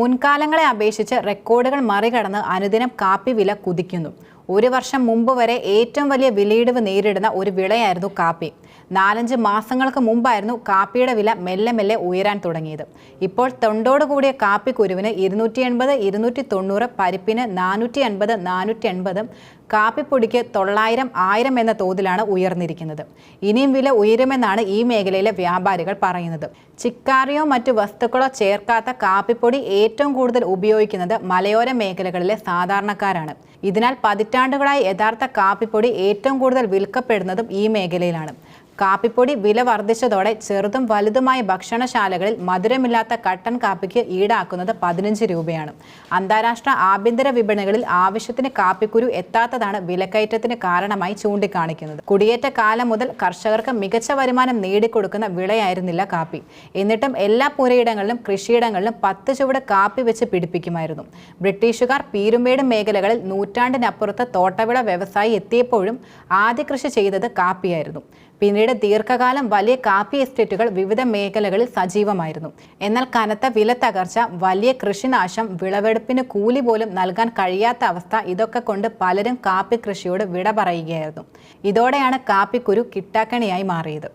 മുൻകാലങ്ങളെ അപേക്ഷിച്ച് റെക്കോർഡുകൾ മറികടന്ന് അനുദിനം കാപ്പി വില കുതിക്കുന്നു. ഒരു വർഷം മുമ്പ് വരെ ഏറ്റവും വലിയ വിലയിടിവ് നേരിടുന്ന ഒരു വിളയായിരുന്നു കാപ്പി. 4-5 മാസങ്ങൾക്ക് മുമ്പായിരുന്നു കാപ്പിയുടെ വില മെല്ലെ മെല്ലെ ഉയരാൻ തുടങ്ങിയത്. ഇപ്പോൾ തൊണ്ടോടുകൂടിയ കാപ്പിക്കുരുവിന് 280, 290, പരിപ്പിന് 450, 480, കാപ്പിപ്പൊടിക്ക് 900, 1000 എന്ന തോതിലാണ് ഉയർന്നിരിക്കുന്നത്. ഇനിയും വില ഉയരുമെന്നാണ് ഈ മേഖലയിലെ വ്യാപാരികൾ പറയുന്നത്. ചിക്കാറിയോ മറ്റു വസ്തുക്കളോ ചേർക്കാത്ത കാപ്പിപ്പൊടി ഏറ്റവും കൂടുതൽ ഉപയോഗിക്കുന്നത് മലയോര മേഖലകളിലെ സാധാരണക്കാരാണ്. ഇതിനാൽ പതിറ്റാണ്ടുകളായി യഥാർത്ഥ കാപ്പിപ്പൊടി ഏറ്റവും കൂടുതൽ വിൽക്കപ്പെടുന്നതും ഈ മേഖലയിലാണ്. കാപ്പിപ്പൊടി വില വർദ്ധിച്ചതോടെ ചെറുതും വലുതുമായ ഭക്ഷണശാലകളിൽ മധുരമില്ലാത്ത കട്ടൻ കാപ്പിക്ക് ഈടാക്കുന്നത് 15 രൂപയാണ്. അന്താരാഷ്ട്ര ആഭ്യന്തര വിപണികളിൽ ആവശ്യത്തിന് കാപ്പിക്കുരു എത്താത്തതാണ് വിലക്കയറ്റത്തിന് കാരണമായി ചൂണ്ടിക്കാണിക്കുന്നത്. കുടിയേറ്റ കാലം മുതൽ കർഷകർക്ക് മികച്ച വരുമാനം നേടിക്കൊടുക്കുന്ന വിളയായിരുന്നില്ല കാപ്പി. എന്നിട്ടും എല്ലാ പുരയിടങ്ങളിലും കൃഷിയിടങ്ങളിലും 10 ചുവട് കാപ്പി വെച്ച് പിടിപ്പിക്കുമായിരുന്നു. ബ്രിട്ടീഷുകാർ പീരുമേട് മേഖലകളിൽ നൂറ്റാണ്ടിനപ്പുറത്ത് തോട്ടവിള വ്യവസായി എത്തിയപ്പോഴും ആദ്യ കൃഷി ചെയ്തത് കാപ്പിയായിരുന്നു. പിന്നീട് ദീർഘകാലം വലിയ കാപ്പി എസ്റ്റേറ്റുകൾ വിവിധ മേഖലകളിൽ സജീവമായിരുന്നു. എന്നാൽ കനത്ത വില തകർച്ച, വലിയ കൃഷിനാശം, വിളവെടുപ്പിന് കൂലി പോലും നൽകാൻ കഴിയാത്ത അവസ്ഥ, ഇതൊക്കെ കൊണ്ട് പലരും കാപ്പി കൃഷിയോട് വിട പറയുകയായിരുന്നു. ഇതോടെയാണ് കാപ്പിക്കുരു കിട്ടാക്കണിയായി മാറിയത്.